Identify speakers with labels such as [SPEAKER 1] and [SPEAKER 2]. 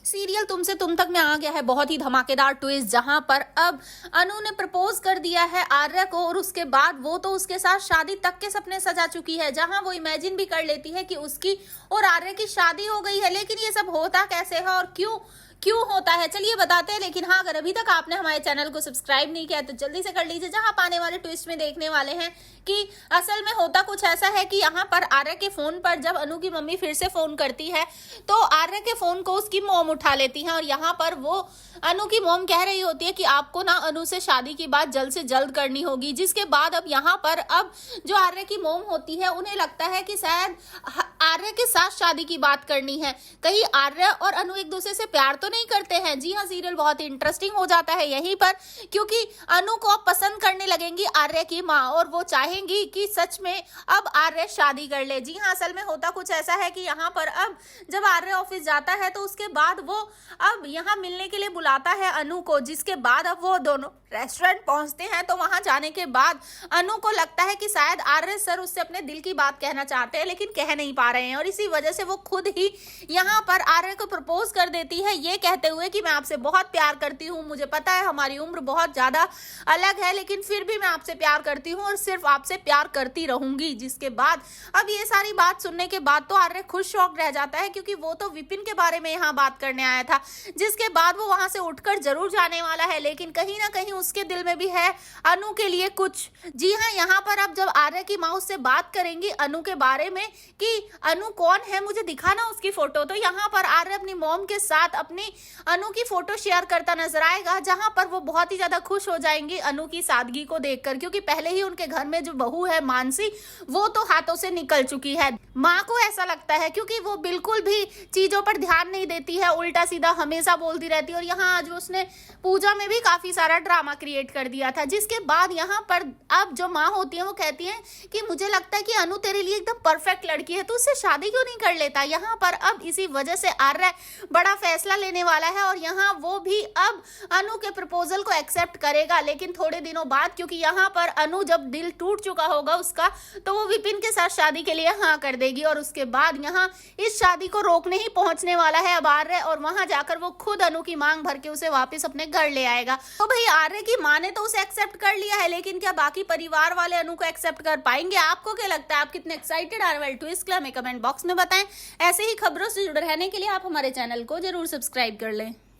[SPEAKER 1] Serial तुमसे तुम तक में आ गया है बहुत ही धमाकेदार ट्विस्ट, जहां पर अब अनु ने प्रपोज कर दिया है आर्या को और उसके बाद वो तो उसके साथ शादी तक के सपने सजा चुकी है, जहां वो इमेजिन भी कर लेती है कि उसकी और आर्या की शादी हो गई है। लेकिन ये सब होता कैसे है और क्यों क्यों होता है, चलिए बताते हैं। लेकिन हाँ, अगर अभी तक आपने हमारे चैनल को सब्सक्राइब नहीं किया तो जल्दी से कर लीजिए, जहां पाने वाले ट्विस्ट में देखने वाले हैं कि असल में होता कुछ ऐसा है कि यहाँ पर आर्या के फोन पर जब अनु की मम्मी फिर से फोन करती है तो आर्या के फोन को उसकी मॉम उठा लेती है और यहाँ पर वो अनु की मॉम कह रही होती है कि आपको ना अनु से शादी की बात जल्द से जल्द करनी होगी। जिसके बाद अब यहाँ पर अब जो आर्या की मॉम होती है उन्हें लगता है कि शायद आर्या के साथ शादी की बात करनी है। कहीं आर्या और अनु एक दूसरे से प्यार तो नहीं करते हैं। जी हाँ, सीरियल बहुत ही इंटरेस्टिंग हो जाता है यहीं पर, क्योंकि अनु को अब पसंद करने लगेंगी आर्या की माँ और वो चाहेंगी कि सच में अब आर्या शादी कर ले। जी हाँ, असल में होता कुछ ऐसा है कि यहाँ पर अब जब आर्या ऑफिस जाता है तो उसके बाद वो अब यहाँ मिलने के लिए बुलाता है अनु को। जिसके बाद अब वो दोनों रेस्टोरेंट पहुंचते हैं तो वहां जाने के बाद अनु को लगता है कि शायद आर्य सर उससे अपने दिल की बात कहना चाहते हैं लेकिन कह नहीं पा रहे हैं और इसी वजह से वो खुद ही यहाँ पर आर्य को प्रपोज कर देती है, ये कहते हुए कि मैं आपसे बहुत प्यार करती हूँ, मुझे पता है हमारी उम्र बहुत ज्यादा अलग है लेकिन फिर भी मैं आपसे प्यार करती हूँ और सिर्फ आपसे प्यार करती रहूंगी। जिसके बाद अब ये सारी बात सुनने के बाद तो आर्य खुद शॉक रह जाता है, क्योंकि वो तो विपिन के बारे में यहाँ बात करने आया था। जिसके बाद वो वहां से उठकर जरूर जाने वाला है, लेकिन कहीं ना कहीं उसके दिल में भी है अनु के लिए कुछ। जी हाँ, यहाँ पर अब जब आर्या की माँ उससे बात करेंगी अनु के बारे में कि अनु कौन है, मुझे दिखाना उसकी फोटो, तो यहाँ पर आर्या अपनी मॉम के साथ अपनी अनु की फोटो शेयर करता नजर आएगा, जहां पर वो बहुत ही ज्यादा खुश हो जाएंगी अनु की सादगी को देखकर, क्योंकि पहले ही उनके घर में जो बहू है मानसी वो तो हाथों से निकल चुकी है। माँ को ऐसा लगता है क्योंकि वो बिल्कुल भी चीजों पर ध्यान नहीं देती है, उल्टा सीधा हमेशा बोलती रहती है और यहाँ आज उसने पूजा में भी काफी सारा ड्रामा क्रिएट कर दिया था। जिसके बाद यहाँ पर अब जो माँ होती है वो कहती है कि मुझे लगता है कि अनु तेरे लिए एकदम परफेक्ट लड़की है, तो उससे शादी क्यों नहीं कर लेता। यहाँ पर अब इसी वजह से आर्य बड़ा फैसला लेने वाला है और यहाँ वो भी अब अनु के प्रपोजल को एक्सेप्ट करेगा, लेकिन थोड़े दिनों बाद, क्योंकि यहाँ पर अनु जब दिल टूट चुका होगा उसका तो वो विपिन के साथ शादी के लिए हाँ कर देगी और उसके बाद यहाँ इस शादी को रोकने ही पहुंचने वाला है अब आर्य और वहां जाकर वो खुद अनु की मांग भर के उसे वापस अपने घर ले आएगा। तो भाई आर्य की माँ ने तो उसे एक्सेप्ट कर लिया है, लेकिन क्या बाकी परिवार वाले अनु को एक्सेप्ट कर पाएंगे? आपको क्या लगता है? आप कितने एक्साइटेड आने वाले ट्विस्ट के लिए हमें कमेंट बॉक्स में बताएं। ऐसे ही खबरों से जुड़े रहने के लिए आप हमारे चैनल को जरूर सब्सक्राइब कर लें।